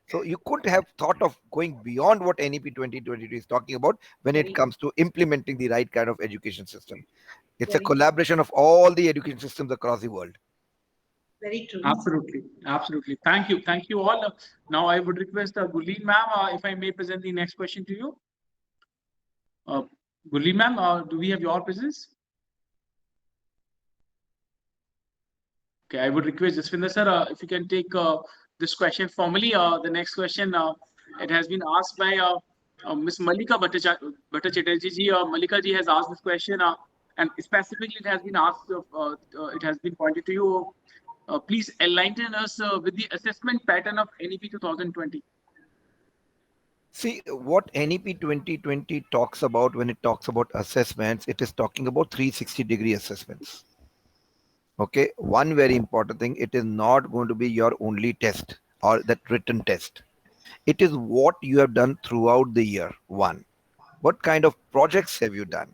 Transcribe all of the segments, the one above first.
So you couldn't have thought of going beyond what NEP 2022 is talking about when it Very, comes to implementing the right kind of education system. It's a very true. collaboration of all the education systems across the world. Very true. Absolutely, absolutely. Thank you all. Now I would request Gulleen ma'am, if I may present the next question to you. Uh, Gulleen ma'am, do we have your presence? Okay, I would request Jaswinder sir, if you can take this question formally. The next question, it has been asked by Ms. Malika Bhattacharjee ji. Malika ji has asked this question, and specifically it has been asked, it has been pointed to you. Please enlighten us with the assessment pattern of NEP 2020. See, what NEP 2020 talks about when it talks about assessments, it is talking about 360-degree assessments. Okay, one very important thing, it is not going to be your only test or that written test. It is what you have done throughout the year. One, what kind of projects have you done?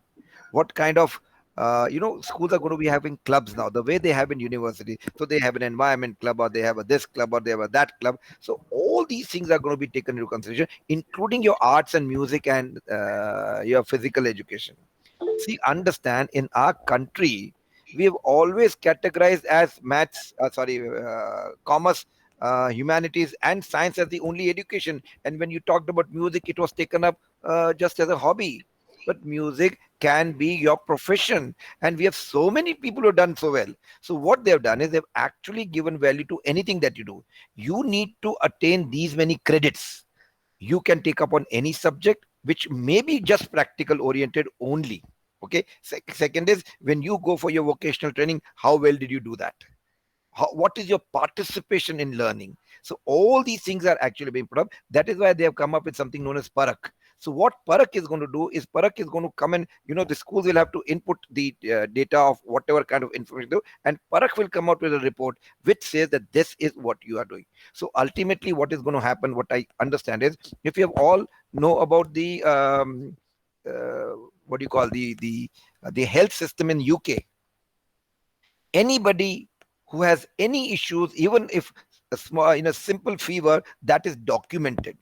What kind of schools are going to be having clubs now the way they have in university. So they have an environment club, or they have a this club, or they have a that club. So all these things are going to be taken into consideration, including your arts and music and your physical education. See, understand, in our country we have always categorized as maths, commerce, humanities and science as the only education. And when you talked about music, it was taken up just as a hobby. But music can be your profession, and we have so many people who have done so well. So what they have done is they've actually given value to anything that you do. You need to attain these many credits. You can take up on any subject which may be just practical oriented only. Okay. Second is, when you go for your vocational training, how well did you do that? What is your participation in learning? So all these things are actually being put up. That is why they have come up with something known as parak. So what parak is going to do is, parak is going to come and, the schools will have to input the data of whatever kind of information they do, and parak will come out with a report which says that this is what you are doing. So ultimately what is going to happen, what I understand is, if you have all know about the uh, what do you call the health system in UK, anybody who has any issues, even if a small, simple fever, that is documented,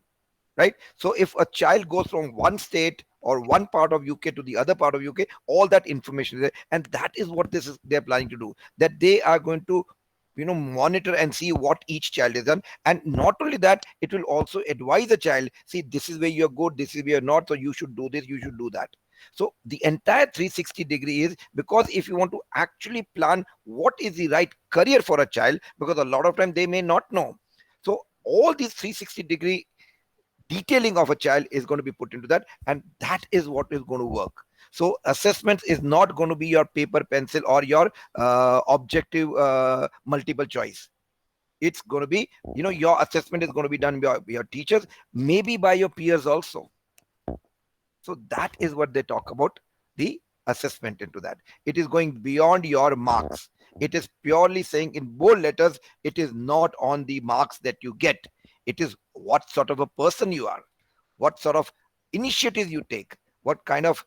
right? So if a child goes from one state or one part of UK to the other part of UK, all that information is there, and that is what this is they're planning to do. That they are going to monitor and see what each child has done. And not only that, it will also advise the child, see, this is where you're good, this is where you're not, so you should do this, you should do that. So the entire 360 degree is, because if you want to actually plan what is the right career for a child, because a lot of time they may not know. So all these 360-degree detailing of a child is going to be put into that, and that is what is going to work. So assessments is not going to be your paper pencil or your objective multiple choice. It's going to be, your assessment is going to be done by your teachers, maybe by your peers also. So that is what they talk about, the assessment into that. It is going beyond your marks. It is purely saying in bold letters, it is not on the marks that you get. It is what sort of a person you are, what sort of initiatives you take, what kind of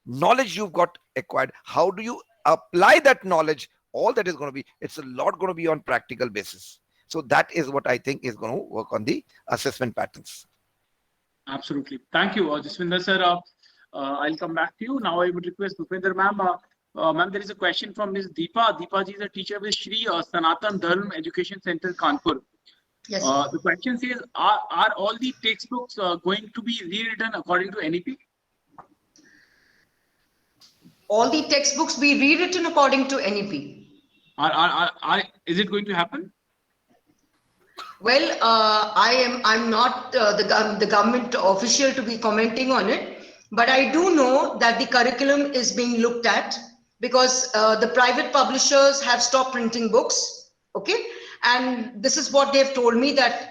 knowledge you've got acquired, how do you apply that knowledge. All that is going to be, it's a lot going to be on practical basis. So that is what I think is going to work on the assessment patterns. Absolutely. Thank you, Jaswinder sir. I'll come back to you. Now I would request Bhupinder ma'am. Ma'am, there is a question from Ms. Deepa. Deepa ji is a teacher with Shri Sanatan Dharm Education Center, Kanpur. Yes. The question says, are all the textbooks going to be rewritten according to NEP? All the textbooks be rewritten according to NEP. Is it going to happen? Well, I'm not the government official to be commenting on it, but I do know that the curriculum is being looked at, because the private publishers have stopped printing books. Okay, and this is what they've told me, that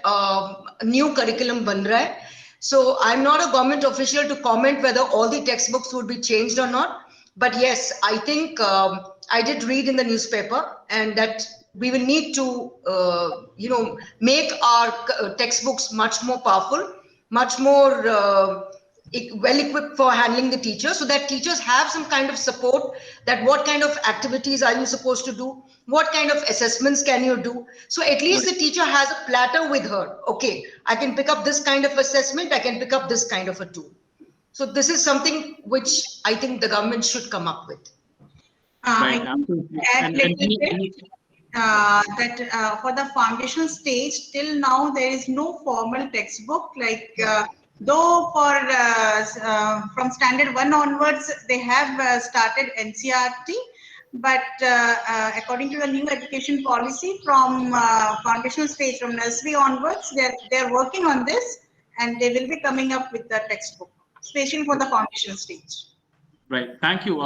new curriculum ban raha hai. So I'm not a government official to comment whether all the textbooks would be changed or not. But yes, I think I did read in the newspaper, and that we will need to, make our textbooks much more powerful, much more, well equipped for handling the teachers, so that teachers have some kind of support, that what kind of activities are you supposed to do, what kind of assessments can you do. So at least the teacher has a platter with her. Okay, I can pick up this kind of assessment, I can pick up this kind of a tool. So this is something which I think the government should come up with. Right, I absolutely. add And little bit that for the foundation stage, till now there is no formal textbook. Like though for from standard 1 onwards, they have started NCERT, but according to the new education policy, from foundational stage, from nursery onwards, they're working on this, and they will be coming up with the textbook, especially for the foundation stage. right. Thank you.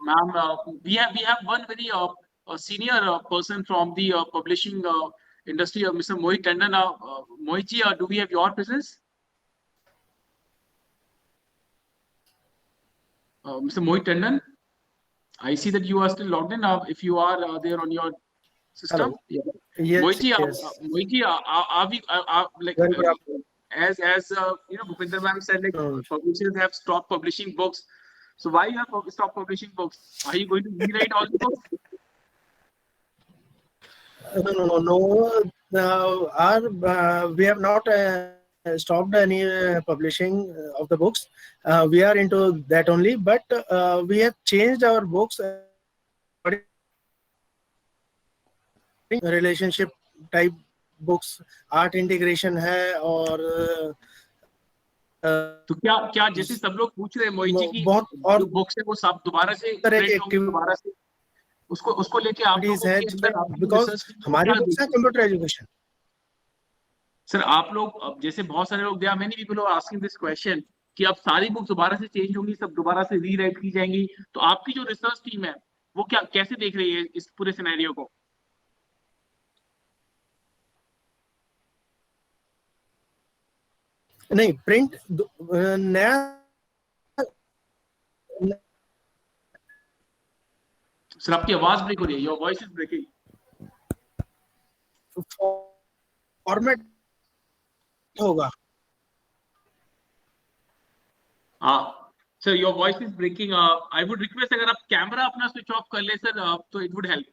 Ma'am. We have one very senior person from the publishing industry, Mr. Mohit Tandon. Mohitji, do we have your presence? Mr. Mohit Tandon, I see that you are still logged in. If you are there on your system, Hello. yeah. Yes, Mohitji, yes. Mohitji, are we like Very good afternoon. as Bhupinder ma'am said, like publishers have stopped publishing books. So why you have stopped publishing books? Are you going to rewrite all the books? No. We have not stopped any publishing of the books. We are into that only, but we have changed our books relationship type books, art integration है और तो क्या जैसे सब लोग पूछ रहे हैं मोहित जी की बहुत और जो बुक्स है वो सब दोबारा से print होंगी, दोबारा से उसको लेके आप लोगों है के अंदर आपकी बिकॉज research team को हमारी क्या बुक्स है देखती है? Computer education. सर आप लोग अब जैसे बहुत सारे लोग, there are many people who are asking this question कि अब सारी बुक्स दोबारा से चेंज होंगी, सब दोबारा से रीराइट की जाएंगी, तो आपकी जो रिसर्च टीम है वो क्या कैसे देख रही है इस पूरे सिनेरियो को? नहीं प्रिंट नया सर आपकी आवाज ब्रेक हो रही है, your voice is breaking. Format होगा. Sir your voice is breaking. I would request अगर आप कैमरा अपना स्विच ऑफ कर ले सर, तो इट वुड हेल्प.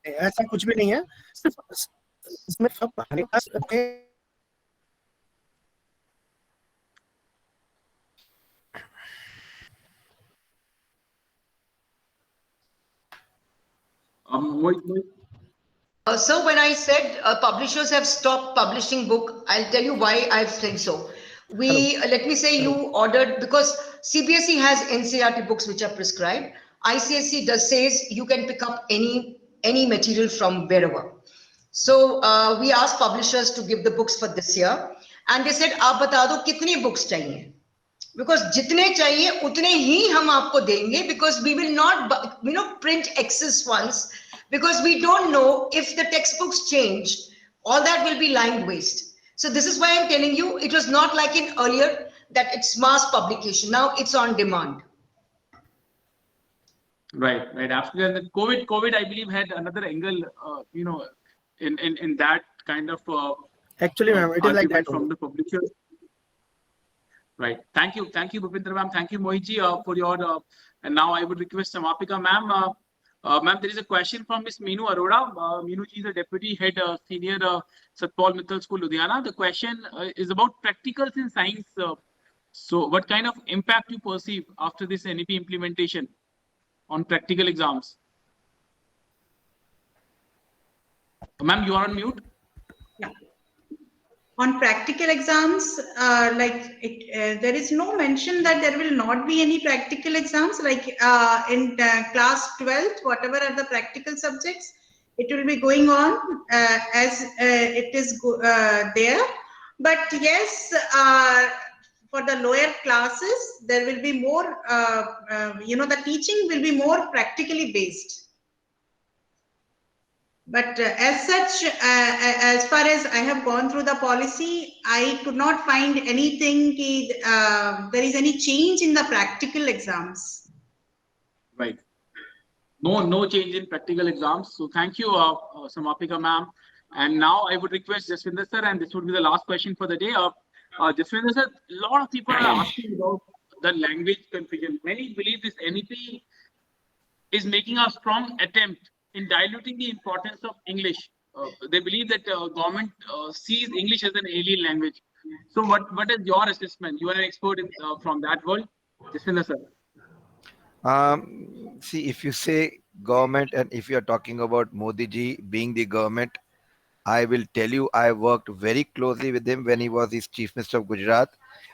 ऐसा कुछ भी नहीं है, सिर्फ इसमें सब So when I said publishers have stopped publishing book, I'll tell you why I think so. Let me say you ordered, because CBSE has NCERT books which are prescribed. ICSE does says you can pick up any material from wherever. So we asked publishers to give the books for this year, and they said आप बता दो कितनी books चाहिए, because जितने चाहिए उतने ही हम आपको देंगे, because we will not print excess ones, because we don't know if the textbooks change, all that will be lying waste. So this is why I'm telling you, it was not like in earlier that it's mass publication. Now it's on demand. Right. Absolutely. And COVID, I believe, had another angle, in that kind of. Actually, ma'am, it is like that from the publishers. Right. Thank you, Bhupinder ma'am. Thank you, Mohitji, for your. And now I would request Samapika ma'am. Ma'am, there is a question from Miss Meenu Arora. Meenu ji is a deputy head, senior Satpal Mittal School, Ludhiana. The question is about practicals in science. So, what kind of impact you perceive after this NEP implementation on practical exams? Ma'am, you are on mute. Yeah. On practical exams, there is no mention that there will not be any practical exams. Like in class 12th, whatever are the practical subjects, it will be going on as it is there. But yes, for the lower classes, there will be more. The teaching will be more practically based. But as such, as far as I have gone through the policy, I could not find anything there is any change in the practical exams. Right. No change in practical exams. So thank you, Samapika ma'am. And now I would request Jaswinder sir, and this would be the last question for the day. Jaswinder sir, a lot of people are asking about the language confusion. Many believe this NEP is making a strong attempt in diluting the importance of English. They believe that government sees English as an alien language. So, what is your assessment? You are an expert in, from that world, Jaswinder sir. See, if you say government and if you are talking about Modi ji being the government, I will tell you, I worked very closely with him when he was his chief minister of Gujarat,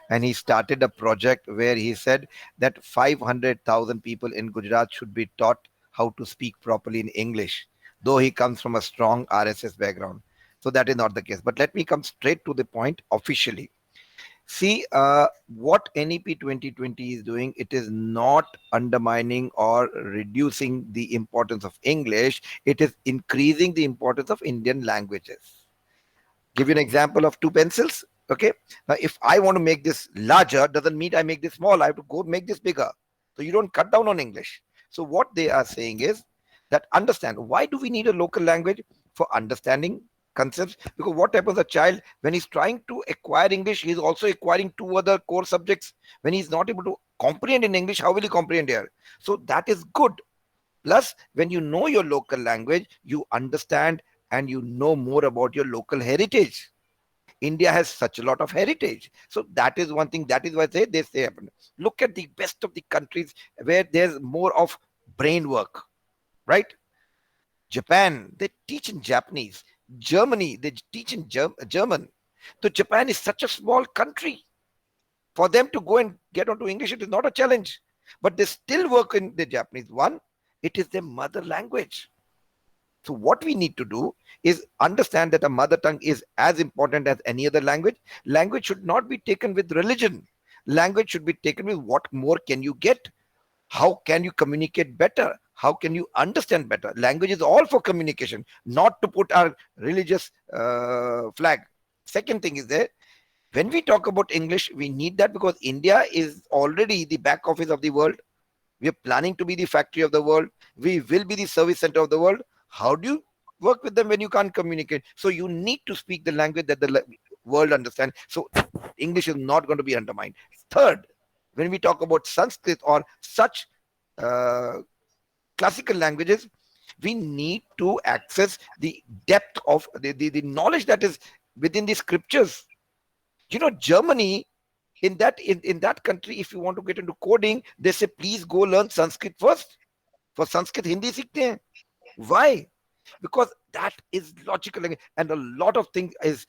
and he started a project where he said that 500,000 people in Gujarat should be taught how to speak properly in English, though he comes from a strong RSS background. So that is not the case. But let me come straight to the point officially. See, what NEP 2020 is doing, it is not undermining or reducing the importance of English. It is increasing the importance of Indian languages. Give you an example of two pencils. Okay. Now, if I want to make this larger, doesn't mean I make this small. I have to go make this bigger. So you don't cut down on English. So what they are saying is that understand why do we need a local language for understanding concepts? Because what happens a child when he's trying to acquire English, he's also acquiring two other core subjects. When he's not able to comprehend in English, how will he comprehend here? So that is good. Plus, when you know your local language, you understand and you know more about your local heritage. India has such a lot of heritage. So that is one thing. That is why they say, look at the best of the countries where there's more of brain work, right? Japan, they teach in Japanese. Germany, they teach in German. So Japan is such a small country. For them to go and get onto English, it is not a challenge. But they still work in the Japanese. One, it is their mother language. So what we need to do is understand that a mother tongue is as important as any other language. Language should not be taken with religion. Language should be taken with what more can you get? How can you communicate better? How can you understand better? Language is all for communication, not to put our religious flag. Second thing is there, when we talk about English, we need that because India is already the back office of the world. We are planning to be the factory of the world. We will be the service center of the world. How do you work with them when you can't communicate? So you need to speak the language that the world understands. So English is not going to be undermined. Third, when we talk about Sanskrit or such uh, classical languages, we need to access the depth of the knowledge that is within the scriptures. You know, Germany, in that country, if you want to get into coding, they say please go learn Sanskrit first. For Sanskrit, Hindi सीखते हैं. Why? Because that is logical, and a lot of things is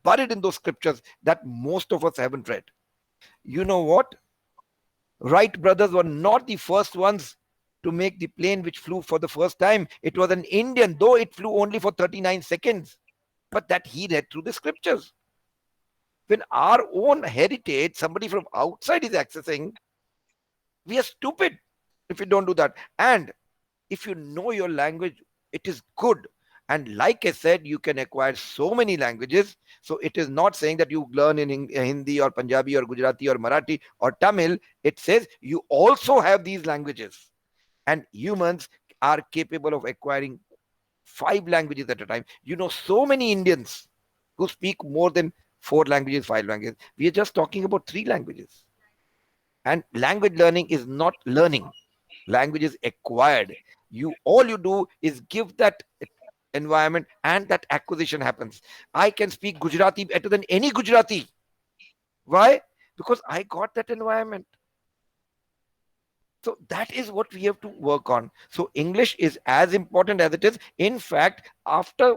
buried in those scriptures that most of us haven't read. You know what? Wright brothers were not the first ones to make the plane which flew for the first time. It was an Indian, though it flew only for 39 seconds, but that he read through the scriptures. When our own heritage, somebody from outside is accessing, we are stupid if we don't do that. And if you know your language, it is good. And like I said, you can acquire so many languages. So it is not saying that you learn in Hindi or Punjabi or Gujarati or Marathi or Tamil. It says you also have these languages. And humans are capable of acquiring 5 languages at a time. You know, so many Indians who speak more than 4 languages, 5 languages. We are just talking about 3 languages. And language learning is not learning. Language is acquired. All you do is give that environment and that acquisition happens. I can speak Gujarati better than any Gujarati. Why? Because I got that environment. So that is what we have to work on. So English is as important as it is. In fact, after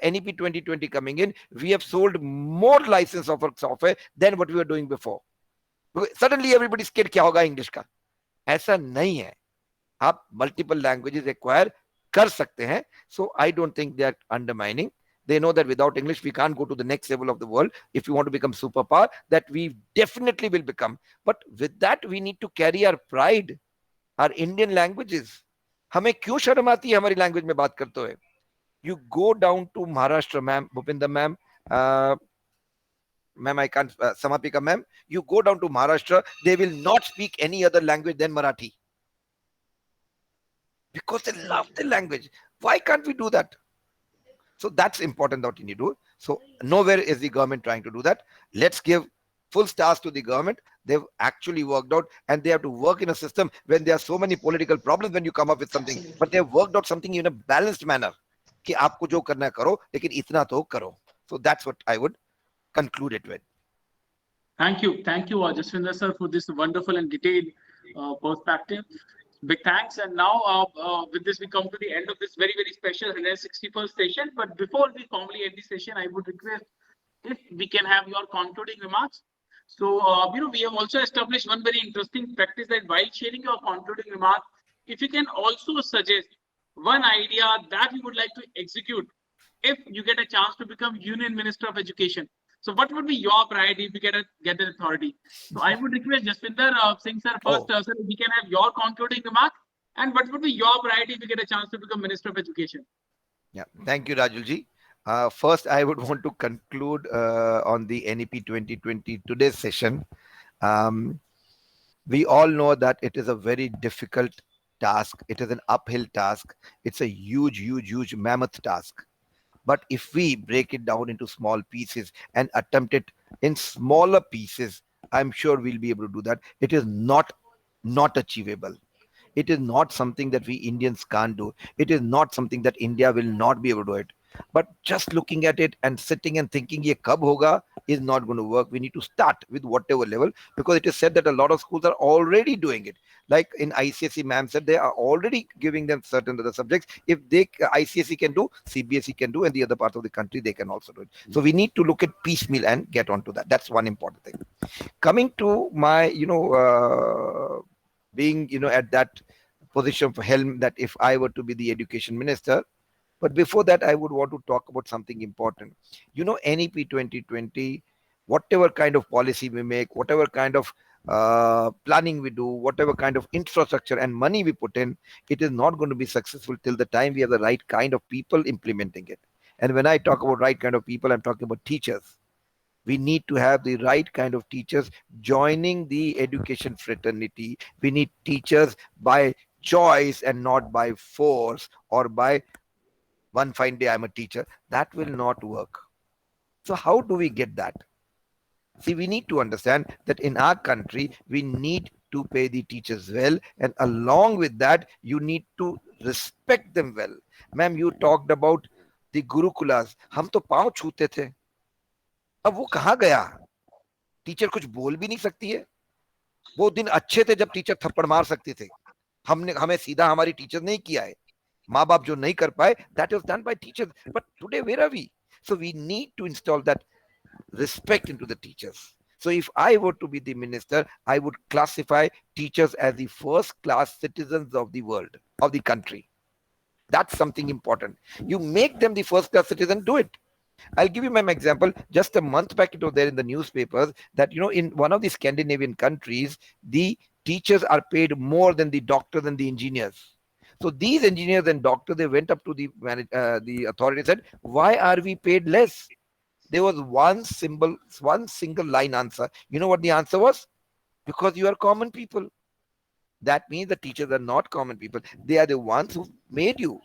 NEP 2020 coming in, we have sold more license of our software than what we were doing before. Suddenly everybody scared क्या होगा English का. ऐसा नहीं है. आप multiple languages acquire कर सकते हैं. So I don't think they are undermining. They know that without English, we can't go to the next level of the world. If we want to become superpower, that we definitely will become. But with that, we need to carry our pride, our Indian languages. हमें क्यों शर्म आती है हमारी language में बात करते हुए? You go down to Maharashtra, ma'am, Bhupinder ma'am, ma'am, I can't, Samapika ma'am, you go down to Maharashtra, they will not speak any other language than Marathi. Because they love the language. Why can't we do that? So that's important that you need to do. So nowhere is the government trying to do that. Let's give full stars to the government. They've actually worked out, and they have to work in a system when there are so many political problems when you come up with something, but Absolutely. they've worked out something in a balanced manner कि आपको जो करना है करो लेकिन इतना तो करो. So that's what I would conclude it with. Thank you, Jaswinder sir, for this wonderful and detailed perspective. Big thanks. And now, with this, we come to the end of this very, very special 161st session. But before we formally end the session, I would request if we can have your concluding remarks. So, we have also established one very interesting practice that while sharing your concluding remarks, if you can also suggest one idea that you would like to execute if you get a chance to become Union Minister of Education. So what would be your priority if you get an authority? So I would request Jaswinder Singh sir first, sir, if we can have your concluding remark. And what would be your priority if you get a chance to become Minister of Education? Yeah, thank you, Rajulji. First, I would want to conclude on the NEP 2020 today's session. Um, we all know that it is a very difficult task. It is an uphill task. It's a huge, huge, huge mammoth task. But if we break it down into small pieces and attempt it in smaller pieces, I'm sure we'll be able to do that. It is not achievable. It is not something that we Indians can't do. It is not something that India will not be able to do it. But just looking at it and sitting and thinking ye kab hoga is not going to work. We need to start with whatever level, because it is said that a lot of schools are already doing it. Like in ICSE, ma'am said they are already giving them certain other subjects. If they ICSE can do, CBSE can do, and the other part of the country they can also do it. So we need to look at piecemeal and get onto that. That's one important thing. Coming to my, being, at that position for helm, that if I were to be the education minister. But before that, I would want to talk about something important. NEP 2020, whatever kind of policy we make, whatever kind of planning we do, whatever kind of infrastructure and money we put in, it is not going to be successful till the time we have the right kind of people implementing it. And when I talk about right kind of people, I'm talking about teachers. We need to have the right kind of teachers joining the education fraternity. We need teachers by choice and not by force, or by one fine day I'm a teacher. That will not work. So how do we get that? See, we need to understand that in our country we need to pay the teachers well, and along with that you need to respect them well. Ma'am, you talked about the gurukulas. हम तो पांव छूते थे, अब वो कहाँ गया? Teacher कुछ बोल भी नहीं सकती है. वो दिन अच्छे थे जब टीचर थप्पड़ मार सकते थे. हमें सीधा हमारी टीचर नहीं किया है. माँ बाप जो नहीं कर पाए, that was done by teachers. But today, where are we? So we need to install that respect into the teachers. So if I were to be the minister, I would classify teachers as the first class citizens of the world, of the country. That's something important. You make them the first class citizen, do it. I'll give you my example. Just a month back, it was there in the newspapers that, in one of the Scandinavian countries, the teachers are paid more than the doctors and the engineers. So these engineers and doctors, they went up to the authority and said, why are we paid less? There was one single line answer. You know what the answer was? Because you are common people. That means the teachers are not common people. They are the ones who made you.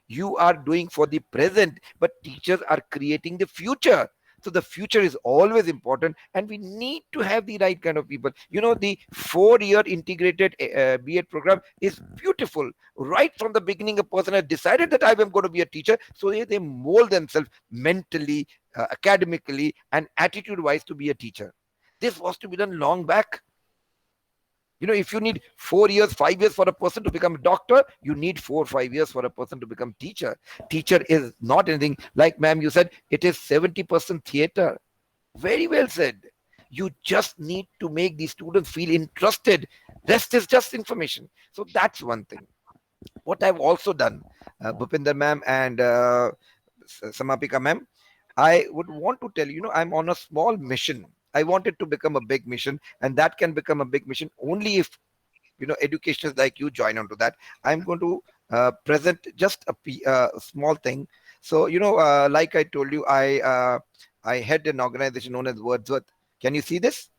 You are doing for the present, but teachers are creating the future. So the future is always important, and we need to have the right kind of people. The 4-year integrated B.Ed program is beautiful. Right from the beginning, a person has decided that I am going to be a teacher, so they mold themselves mentally, academically, and attitude-wise to be a teacher. This was to be done long back. If you need 4 years, 5 years for a person to become a doctor, you need 4 or 5 years for a person to become teacher. Teacher is not anything like, ma'am, you said it is 70% theater. Very well said. You just need to make the students feel interested. Rest is just information. So that's one thing. What I've also done, Bhupinder ma'am and Samapika ma'am, I would want to tell I'm on a small mission. I want it to become a big mission, and that can become a big mission only if educationists like you join onto that. I'm going to present just a small thing. So like I told you, I had an organization known as Wordsworth. Can you see this?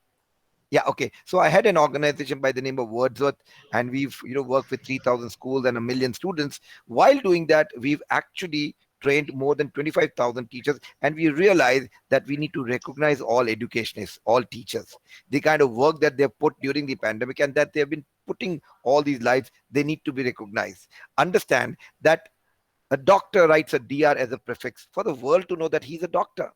Yeah, okay. So I had an organization by the name of Wordsworth, and we've worked with 3,000 schools and 1 million students. While doing that, we've actually trained more than 25,000 teachers, and we realize that we need to recognize all educationists, all teachers, the kind of work that they've put during the pandemic and that they've been putting all these lives. They need to be recognized. Understand that a doctor writes a DR as a prefix for the world to know that he's a doctor.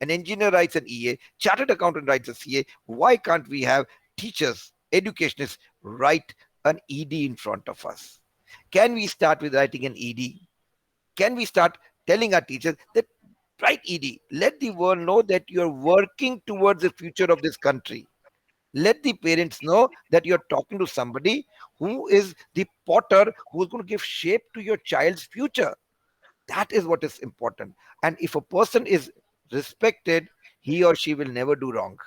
An engineer writes an EA, chartered accountant writes a CA. Why can't we have teachers, educationists write an ED in front of us? Can we start with writing an ED? Can we start telling our teachers that write ED? Let the world know that you're working towards the future of this country. Let the parents know that you're talking to somebody who is the potter who's going to give shape to your child's future. That is what is important. And if a person is respected, he or she will never do wrong.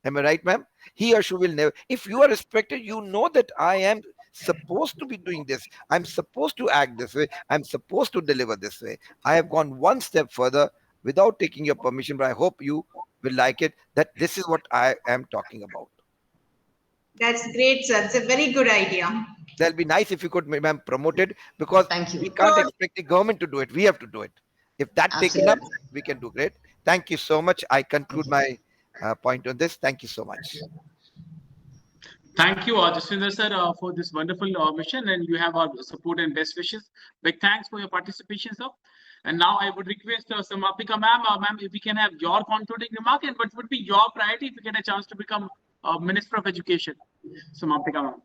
Am I right, ma'am? He or she will never. If you are respected, you know that I am supposed to be doing this. I'm supposed to act this way. I'm supposed to deliver this way. I have gone one step further without taking your permission, but I hope you will like it. That this is what I am talking about. That's great, sir. It's a very good idea. That'll be nice if you could, ma'am, promote it, because Thank we you. can't So, expect the government to do it. We have to do it. If that taken up, Absolutely. we can do great. Thank you so much. I conclude my point on this. Thank you so much. Thank you, Jaswinder sir, for this wonderful mission, and you have our support and best wishes. Big thanks for your participation, sir. And now I would request Samapika ma'am, if we can have your concluding remark, and what would be your priority if you get a chance to become Minister of Education, Samapika ma'am.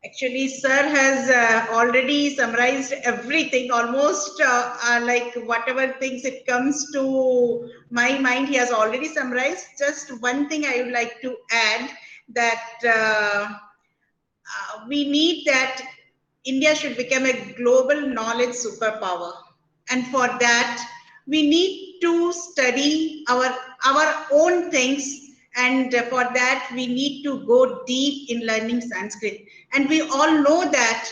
actually, sir has already summarized everything, almost like whatever things it comes to my mind, he has already summarized. Just one thing I would like to add, that we need that India should become a global knowledge superpower. And for that, we need to study our own things. And for that, we need to go deep in learning Sanskrit. And we all know that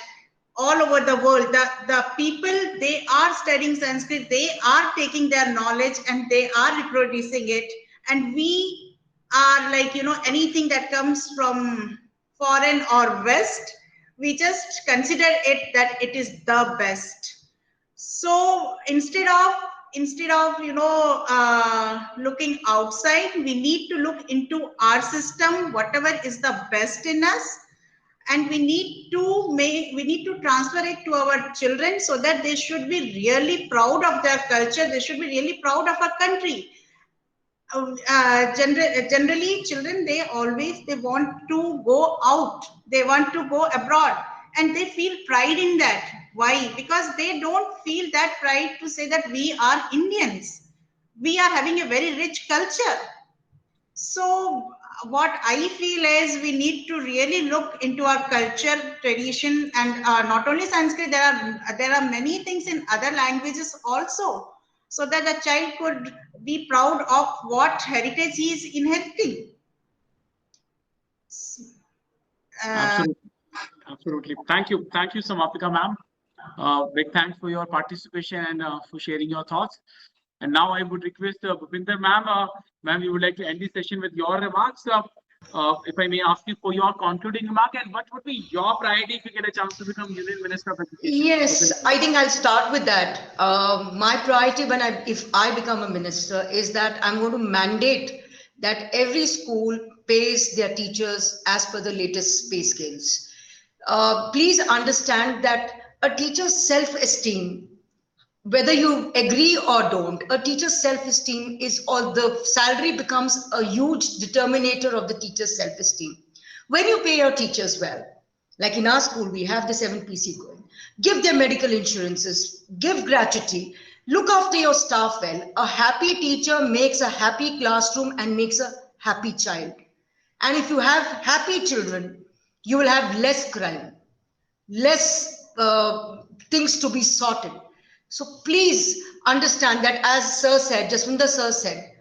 all over the world, the people, they are studying Sanskrit, they are taking their knowledge and they are reproducing it. And we are like, anything that comes from foreign or West, we just consider it that it is the best. So instead of looking outside, we need to look into our system, whatever is the best in us, and we need to transfer it to our children so that they should be really proud of their culture, they should be really proud of our country. Generally children, they want to go out, they want to go abroad, and they feel pride in that. Why? Because they don't feel that pride to say that we are Indians, we are having a very rich culture. So what I feel is we need to really look into our culture, tradition, and not only Sanskrit. There are many things in other languages also, so that the child could be proud of what heritage he is inheriting. Uh, Absolutely. Absolutely. Thank you, Samapika ma'am. Big thanks for your participation and for sharing your thoughts. And now I would request Bhupinder ma'am, ma'am, you would like to end the session with your remarks. If I may ask you for your concluding remark, and what would be your priority if you get a chance to become Union Minister of Education? Yes, I think I'll start with that. My priority if I become a minister is that I'm going to mandate that every school pays their teachers as per the latest pay scales. Please understand that a teacher's self-esteem, whether you agree or don't, a teacher's self-esteem is all the salary becomes a huge determinator of the teacher's self-esteem. When you pay your teachers well, like in our school, we have the 7PC going, give them medical insurances, give gratuity, look after your staff well. A happy teacher makes a happy classroom and makes a happy child. And if you have happy children, you will have less crime, less things to be sorted. So please understand that, as Sir said, Jaswinder Sir said,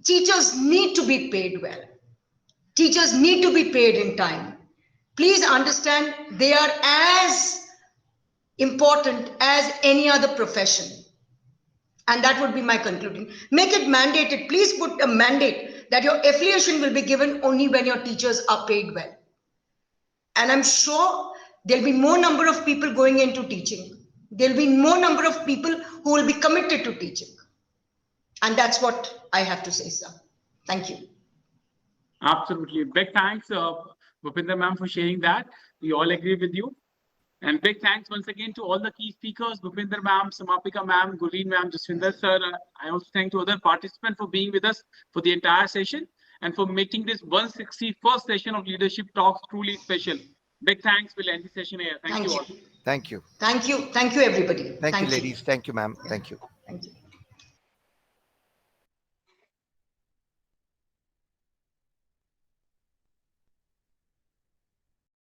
teachers need to be paid well. Teachers need to be paid in time. Please understand they are as important as any other profession. And that would be my concluding. Make it mandated. Please put a mandate that your affiliation will be given only when your teachers are paid well. And I'm sure there'll be more number of people going into teaching. There'll be more number of people who will be committed to teaching. And that's what I have to say, sir. Thank you. Absolutely. Big thanks, Bhupinder ma'am, for sharing that. We all agree with you. And big thanks once again to all the key speakers, Bhupinder ma'am, Samapika ma'am, Gurleen ma'am, Jaswinder sir. I also thank to other participants for being with us for the entire session and for making this 161st session of Leadership Talks truly special. Big thanks. We'll end the session here. Thank you all. Thank you. Thank you. Thank you, everybody. Thank you, ladies. Thank you, ma'am. Thank you. Thank you.